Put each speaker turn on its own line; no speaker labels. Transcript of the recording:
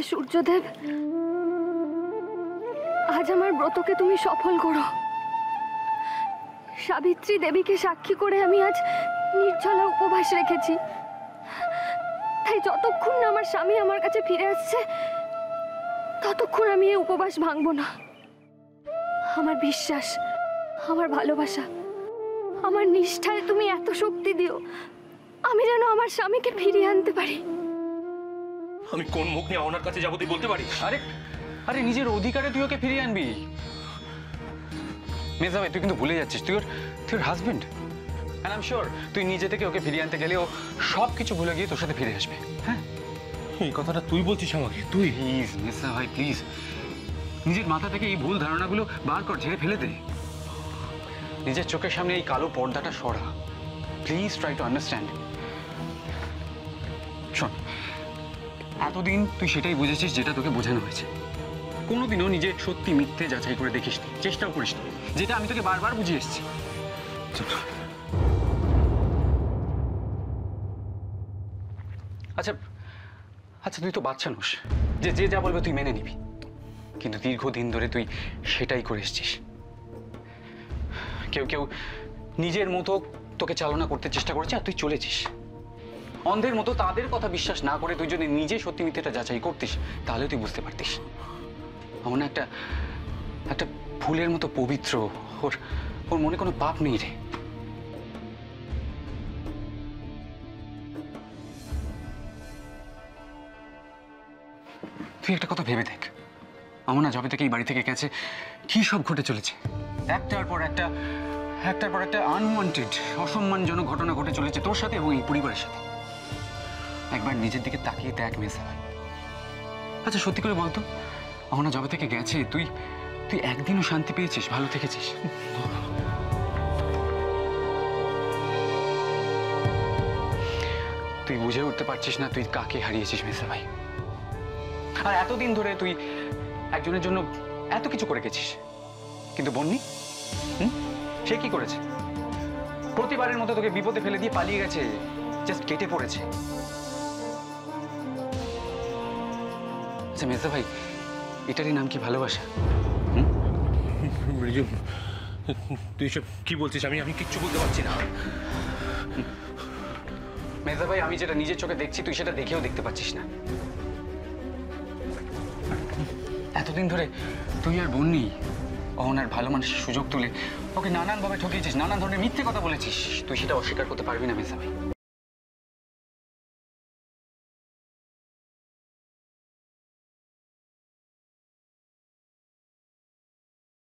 সূর্যদেব, আজ আমার ব্রতকে তুমি সফল করো। সাবিত্রী দেবীকে সাক্ষী করে আমি আজ নির্জলা উপবাস রেখেছি। তাই যতক্ষণ না আমার স্বামী আমার কাছে ফিরে আসছে ততক্ষণ আমি এই উপবাস ভাঙবো না। আমার বিশ্বাস, আমার ভালোবাসা, আমার নিষ্ঠায় তুমি এত শক্তি দিও আমি যেন আমার স্বামীকে ফিরিয়ে আনতে পারি।
আমি কোন মুখ নিয়ে ওনার কাছে যাবো তুই বলতে পারিস?
আরে আরে নিজের অধিকারে তুই ওকে ফিরিয়ে আনবি। মেজা ভাই, তুই কিন্তু ভুলে যাচ্ছিস তুই ওর husband. And I am sure তুই নিজে থেকে ওকে ফিরিয়ে আনতে গেলে ও সব কিছু ভুলে গিয়ে তোর সাথে ফিরে আসবে। হ্যাঁ,
এই কথাটা তুই বলছিস আমাকে? তুই
প্লিজ মেজা ভাই, প্লিজ নিজের মাথা থেকে এই ভুল ধারণাগুলো বার কর, ঝেড়ে ফেলে দে। নিজের চোখের সামনে এই কালো পর্দাটা সরা। Please try to understand. শোন, এতদিন তুই সেটাই বুঝেছিস যেটা তোকে বোঝানো হয়েছে। কোনোদিনও নিজে সত্যি মিথ্যে যাচাই করে দেখিস নি, চেষ্টাও করিস নি, যেটা আমি তোকে বারবার বুঝিয়ে এসেছি। আচ্ছা আচ্ছা, তুই তো বাচ্চা নোস যে যে যা বলবে তুই মেনে নিবি, কিন্তু দীর্ঘদিন ধরে তুই সেটাই করে এসেছিস। কেউ কেউ নিজের মতো তোকে চালনা করতে চেষ্টা করেছে আর তুই চলেছিস অন্ধের মতো। তাদের কথা বিশ্বাস না করে তুই যদি নিজে সত্যি মিথ্যেটা যাচাই করতিস তাহলে তুই বুঝতে পারতিস আমার না একটা একটা ফুলের মতো পবিত্র, ওর মনে কোনো পাপ নেই রে। তুই একটা কথা ভেবে দেখ, আমার না যবে থেকে এই বাড়ি থেকে গেছে কি সব ঘটে চলেছে। একটার পর একটা আনওয়ান্টেড অসম্মানজনক ঘটনা ঘটে চলেছে তোর সাথে এবং এই পরিবারের সাথে। একবার নিজের দিকে তাকিয়ে দেখ মেজা ভাই। আচ্ছা সত্যি করে বলতো, আমার না যবে থেকে গেছে তুই একদিনও শান্তি পেয়েছিস, ভালো থেকেছিস? তুই বুঝে উঠতে পারছিস না তুই কাকে হারিয়েছিস মেজা ভাই। আর এতদিন ধরে তুই একজনের জন্য এত কিছু করে গেছিস, কিন্তু বন্নি সে কি করেছে? প্রতিবারের মতো তোকে বিপদে ফেলে দিয়ে পালিয়ে গেছে, জাস্ট কেটে পড়েছে। আচ্ছা মেজা ভাই, এটারই নাম কি ভালোবাসা?
তুই সব কি বলছিস? আমি কিচ্ছু বলতে পারছি না।
মেজা ভাই, আমি যেটা নিজের চোখে দেখছি তুই সেটা দেখেও দেখতে পাচ্ছিস না। এতদিন ধরে তুই আর বন্নি অহনার ভালো মানুষের সুযোগ তুলে ওকে নানানভাবে ঠকিয়েছিস, নানান ধরনের মিথ্যে কথা বলেছিস। তুই সেটা অস্বীকার করতে পারবি না মেজা ভাই।